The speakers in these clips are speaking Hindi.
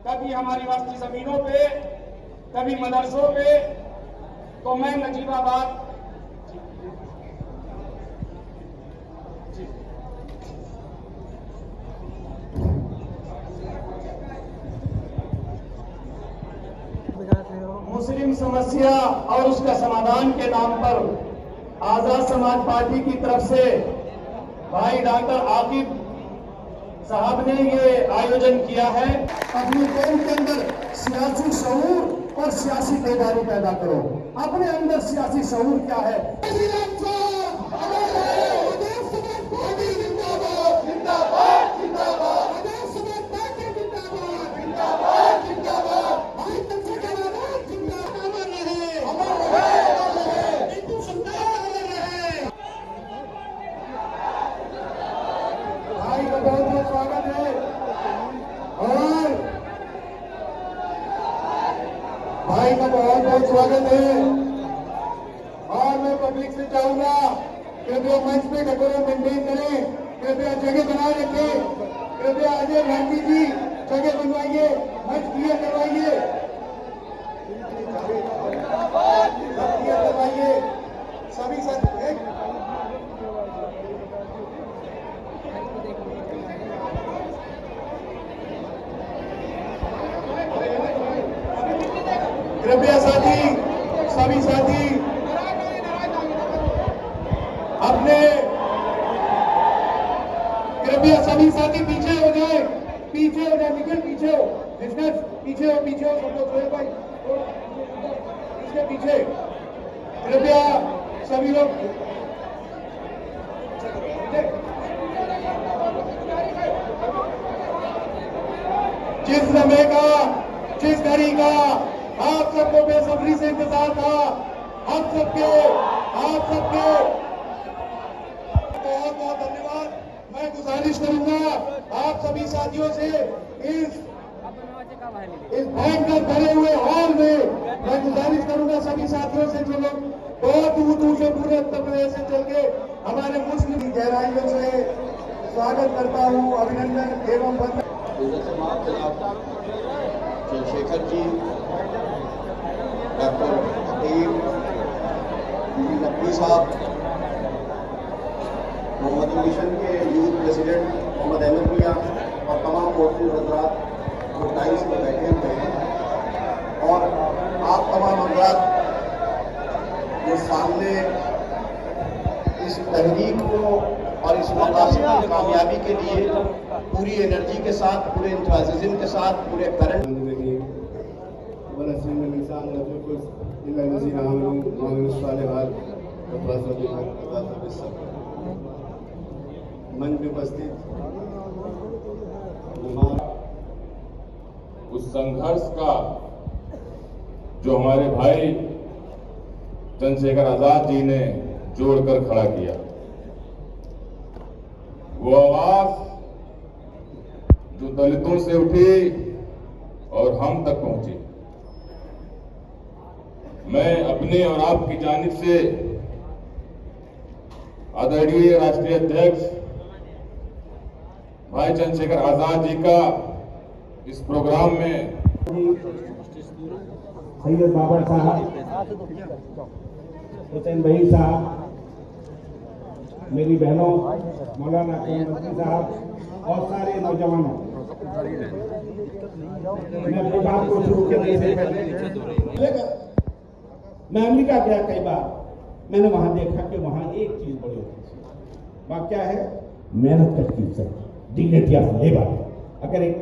कभी हमारी वक्फ जमीनों पे, कभी मदरसों पे। तो मैं नजीबाबाद मुस्लिम समस्या और उसका समाधान के नाम पर आजाद समाज पार्टी की तरफ से भाई डॉक्टर आकिब साहब ने ये आयोजन किया है। अपनी कौम के अंदर सियासी शऊर और सियासी बेदारी पैदा करो। अपने अंदर सियासी शऊर क्या है? बहुत बहुत स्वागत है और भाई का बहुत बहुत स्वागत है। और मैं पब्लिक से चाहूंगा कृपया मंच पे डेकोरम मेंटेन करें, कृपया जगह बनाए रखें, कृपया अजय गांधी जी जगह बनवाइए, मंच क्लियर करवाइए, सभी साथ कृपया सभी साथी अपने कृपया सभी साथी पीछे हो जाए, निखिल पीछे हो, बिजनेस पीछे हो सब लोग। सोहेल भाई इसके पीछे कृपया सभी लोग। जिस समय का, जिस घड़ी का आप सबको बेसब्री से इंतजार था, आप सबके बहुत बहुत धन्यवाद। मैं गुजारिश करूंगा आप सभी साथियों से इस भयंकर भरे हुए हॉल में मैं गुजारिश करूंगा सभी साथियों से जो लोग बहुत दूर से पूरे उत्तर प्रदेश से चल के हमारे मुस्लिम गहराइयों से स्वागत करता हूं, अभिनंदन एवं चंद्रशेखर जी, डॉक्टर अतीब नकवी साहब, मोहम्मद मिशन के यूथ प्रेसिडेंट मोहम्मद अहमद मियाँ और तमाम मोहतरम हजरात जो टाइम्स में बैठे हुए हैं और आप तमाम हजरात जो सामने इस तहरीक को और इस मकासद की कामयाबी के लिए पूरी एनर्जी के साथ, पूरे इंतज़ाम के साथ, पूरे करंट मन में उपस्थित उस संघर्ष का जो हमारे भाई चंद्रशेखर आजाद जी ने जोड़कर खड़ा किया, वो आवाज जो दलितों से उठी और हम तक पहुंची। मैं अपने और आपकी जानिब से आदरणीय राष्ट्रीय अध्यक्ष भाई चंद्रशेखर आजाद जी का इस प्रोग्राम में सैयद बाबर साहब, हुसैन भाई साहब, मेरी बहनों मौलाना मंत्री साहब और सारे नौजवानों, मैं अपनी बात को शुरू करने से पहले मैं अमेरिका गया कई बार, मैंने वहां देखा कि वहां एक चीज बड़ी होती है, वहां क्या है? मेहनत करती है, डिग्निटी ऑफ लेबर। अगर एक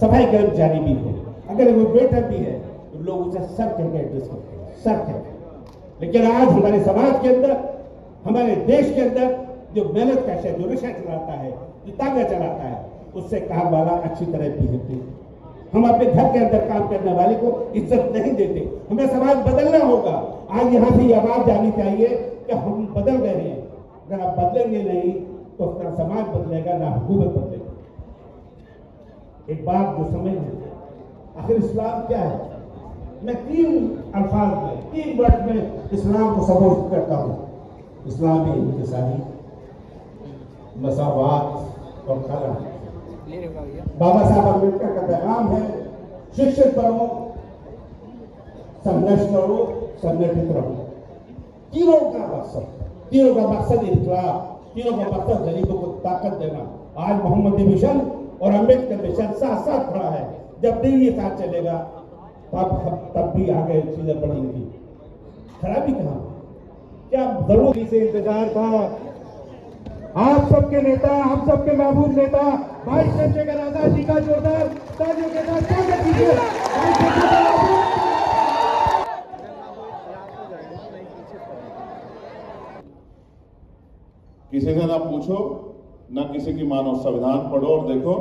सफाई कर्मचारी भी हो, अगर वो वेटर भी है तो लोग उसे सर कहकर एड्रेस करते हैं, सर कहकर। लेकिन आज हमारे समाज के अंदर, हमारे देश के अंदर जो मेहनत का है, जो रिक्शा चलाता है, जो तांगा चलाता है, उससे कार वाला अच्छी तरह पीते। हम अपने घर के अंदर काम करने वाले को इज्जत नहीं देते। हमें समाज बदलना होगा। आज यहाँ से आवाज जानी चाहिए कि हम बदल रहे हैं। अगर आप बदलेंगे नहीं तो ना समाज बदलेगा, ना हुकूमत बदलेगी। एक बात जो समझ लें, आखिर इस्लाम क्या है? मैं 3 अल्फाज में, 3 वर्ड में इस्लाम को संबोधित करता हूँ। इस्लाम में इंतसारी, मसावात और खला। बाबा साहब अम्बेडकर का पैगाम है शिक्षित बनो, संघर्ष करो, संगठित रहो। तीनों का मकसद इनकलाब, तीनों का मकसद गरीबों को ताकत देना। आज मोहम्मदी मिशन और अम्बेडकर मिशन साथ साथ खड़ा है। जब दिन ये साथ चलेगा तब भी आगे चीजें बढ़ेंगी। खराबी कहाँ? क्या जरूरी से इंतजार था? आप सबके नेता, हम सबके महबूब नेता भाई चंद्रशेखर आजाद जी का जोरदार तालियों के साथ स्वागत कीजिए। किसी से ना पूछो, ना किसी की मानो, संविधान पढ़ो और देखो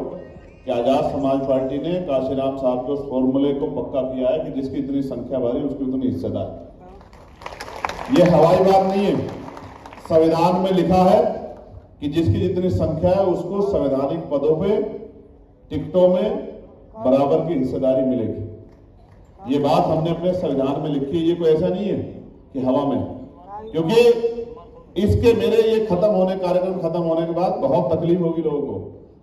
कि आजाद समाज पार्टी ने काशीराम साहब के उस फॉर्मूले को पक्का किया है कि जिसकी इतनी संख्या बढ़ी उसकी उतनी हिस्सेदार। ये हवाई बात नहीं है, संविधान में लिखा है कि जिसकी जितनी संख्या है उसको संवैधानिक पदों पे, टिकटों में बराबर की हिस्सेदारी मिलेगी। ये बात हमने अपने संविधान में लिखी है। ये कोई ऐसा नहीं है कि हवा में, क्योंकि इसके मेरे ये कार्यक्रम खत्म होने के बाद बहुत तकलीफ होगी लोगों को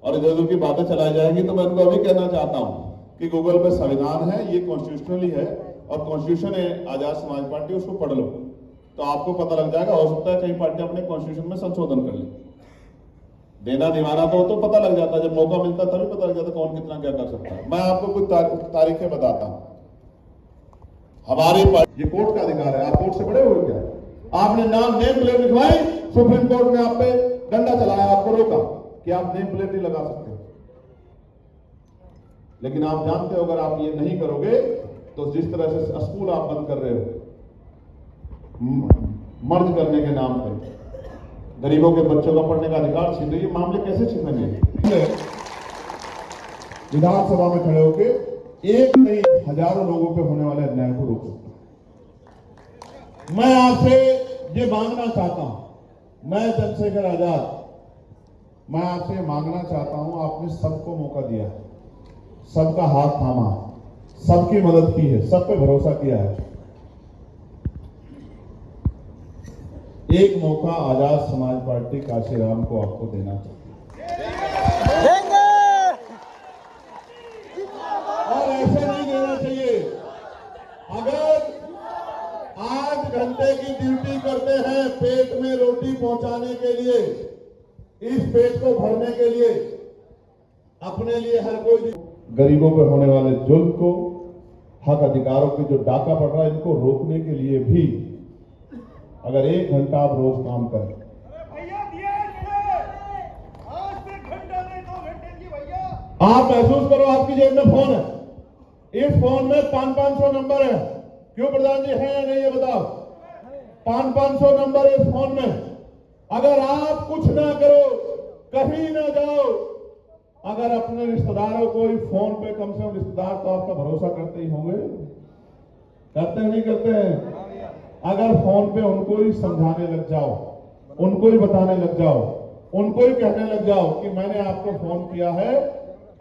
और इधर उधर की बातें चलाई जाएगी। तो मैं उनको अभी कहना चाहता हूं कि गूगल पे संविधान है, ये कॉन्स्टिट्यूशनली है और कॉन्स्टिट्यूशन है आजाद समाज पार्टी, उसको पढ़ लो तो आपको पता लग जाएगा। हो सकता है कई पार्टी अपने कॉन्स्टिट्यूशन में संशोधन कर ले। देना दीवाना तो पता लग जाता है, जब मौका मिलता तभी पता लग जाता कौन कितना क्या कर सकता है। मैं आपको कुछ तारीखें बताता हूं। हमारी पार्टी, ये कोर्ट का अधिकार है, आप कोर्ट से बड़े हुए क्या? आपने नेम प्लेट लिखवाई, सुप्रीम कोर्ट ने आप पे डंडा चलाया, आपको रोका कि आप नेम प्लेट नहीं लगा सकते। लेकिन आप जानते हो अगर आप ये नहीं करोगे तो जिस तरह से स्कूल आप बंद कर रहे हो मर्ज करने के नाम पे, गरीबों के बच्चों का पढ़ने का अधिकार छीन रहे, ये मामले कैसे छीनेंगे? विधानसभा में खड़े होकर एक नहीं हजारों लोगों पे होने वाले अन्याय को रोक सकते। मैं आपसे ये मांगना चाहता हूं, मैं चंद्रशेखर आजाद, मैं आपसे मांगना चाहता हूं, आपने सबको मौका दिया, सबका हाथ थामा, सबकी मदद की है, सब पे भरोसा किया है। एक मौका आजाद समाज पार्टी काशीराम को आपको देना चाहिए और ऐसे नहीं देना चाहिए। अगर 8 घंटे की ड्यूटी करते हैं पेट में रोटी पहुंचाने के लिए, इस पेट को भरने के लिए, अपने लिए हर कोई गरीबों पर होने वाले जुल्म को, हक अधिकारों की जो डाका पड़ रहा है, इनको रोकने के लिए भी अगर 1 घंटा आप रोज काम करें, आप महसूस करो आपकी जेब में फोन है, इस फोन में 500 नंबर है। क्यों प्रधान जी, है या नहीं ये बताओ? 500 नंबर है इस फोन में। अगर आप कुछ ना करो, कहीं ना जाओ, अगर अपने रिश्तेदारों को इस फोन पे कम से कम रिश्तेदार तो आपका भरोसा करते ही होंगे, करते नहीं करते हैं? अगर फोन पे उनको ही समझाने लग जाओ, उनको ही बताने लग जाओ, उनको ही कहने लग जाओ कि मैंने आपको फोन किया है,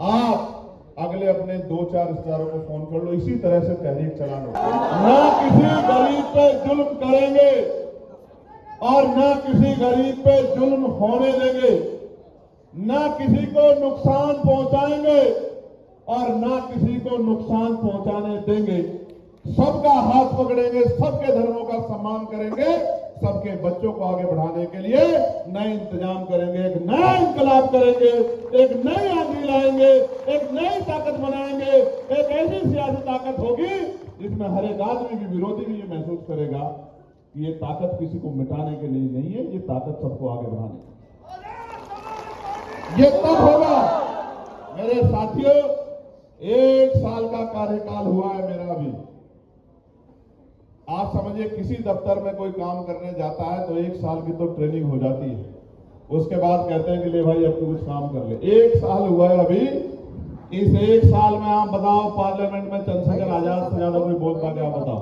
आप अगले अपने 2-4 रिश्तेदारों को फोन कर लो, इसी तरह से तहरीक चला लो। ना किसी गरीब पे जुल्म करेंगे और ना किसी गरीब पे जुल्म होने देंगे, ना किसी को नुकसान पहुंचाएंगे और ना किसी को नुकसान पहुंचाने देंगे। सबका हाथ पकड़ेंगे, सबके धर्मों का सम्मान करेंगे, सबके बच्चों को आगे बढ़ाने के लिए नए इंतजाम करेंगे, एक नया इंकलाब करेंगे, एक नई आंधी लाएंगे, एक नई ताकत बनाएंगे। एक ऐसी सियासी ताकत होगी जिसमें हर एक आदमी भी, विरोधी भी ये महसूस करेगा कि ये ताकत किसी को मिटाने के लिए नहीं है, ये ताकत सबको आगे बढ़ाने की। ये तब होगा मेरे साथियों। 1 साल का कार्यकाल हुआ है मेरा अभी। आप समझिए किसी दफ्तर में कोई काम करने जाता है तो 1 साल की तो ट्रेनिंग हो जाती है, उसके बाद कहते हैं कि ले भाई अब तो कुछ काम कर ले। 1 साल हुआ है अभी। इस 1 साल में आप बताओ पार्लियामेंट में चंद्रशेखर आजाद से ज्यादा कोई बोल पाते? आप बताओ।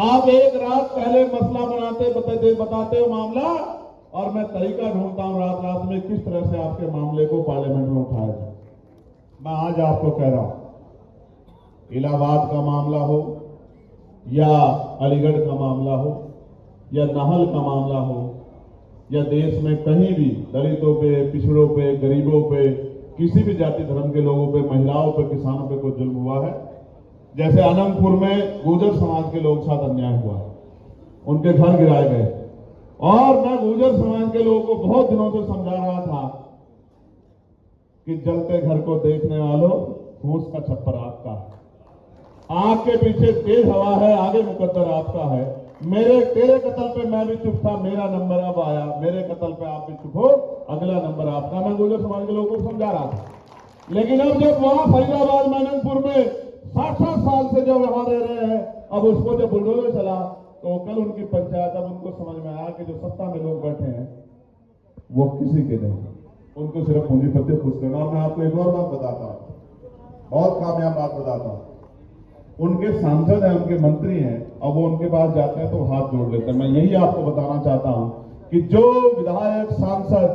आप एक रात पहले मसला बताते हो मामला, और मैं तरीका ढूंढता हूं रात रात में किस तरह से आपके मामले को पार्लियामेंट में उठाया जाए। मैं आज आपको कह रहा हूं, इलाहाबाद का मामला हो या अलीगढ़ का मामला हो या नाहल का मामला हो या देश में कहीं भी दलितों पे, पिछड़ों पे, गरीबों पे किसी भी जाति धर्म के लोगों पे, महिलाओं पे, किसानों पे कोई जुल्म हुआ है। जैसे अनंतपुर में गुर्जर समाज के लोग साथ अन्याय हुआ है, उनके घर गिराए गए, और मैं गुर्जर समाज के लोगों को बहुत दिनों से समझा रहा था कि जलते घर को देखने वालों, फूस का छप्पर आपका है, आग के पीछे तेज हवा है, आगे मुकद्दर आपका है। तेरे कत्ल पे मैं भी चुप था, मेरा नंबर अब आया, मेरे कत्ल पे आप भी चुप हो, अगला नंबर आपका। मैं गुर्जर समाज के लोगों को समझा रहा था। लेकिन अब जब वहां फरीदाबाद मैननपुर में 60 साल से जब वहां रह रहे हैं, अब उसको जब बुलडोजर चला, तो कल उनकी पंचायत, अब उनको समझ में आया कि जो सत्ता में लोग बैठे हैं वो किसी के नहीं, उनको सिर्फ पूंजीपति खुश करना। और मैं आपको एक और बात बताता हूं, बहुत कामयाब बात बताता हूं। उनके सांसद हैं, उनके मंत्री हैं, अब वो उनके पास जाते हैं तो हाथ जोड़ लेते हैं। मैं यही आपको बताना चाहता हूं कि जो विधायक, सांसद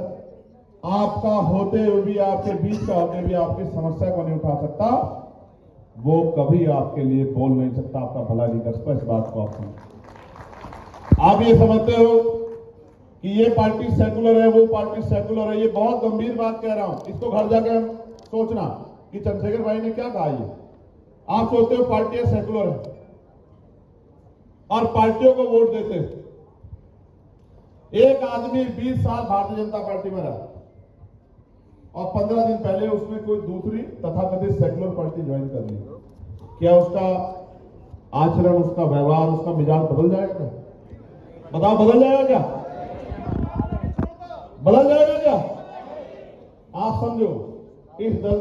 आपका होते हुए भी, आपके बीच का होते भी आपकी समस्या को नहीं उठा सकता, वो कभी आपके लिए बोल नहीं सकता, आपका भला नहीं कर सकता। इस बात को आप ये समझते हो कि ये पार्टी सेकुलर है, वो पार्टी सेकुलर है। ये बहुत गंभीर बात कह रहा हूं, इसको घर जाकर सोचना कि चंद्रशेखर भाई ने क्या कहा। ये आप सोचते हो पार्टियां सेकुलर है और पार्टियों को वोट देते हैं। एक आदमी 20 साल भारतीय जनता पार्टी में रहा और 15 दिन पहले उसने कोई दूसरी तथाकथित सेकुलर पार्टी ज्वाइन कर ली। क्या उसका आचरण, उसका व्यवहार, उसका मिजाज बदल जाएगा? बताओ, बदल जाएगा क्या? बदल जाएगा क्या? आप समझो, इस दल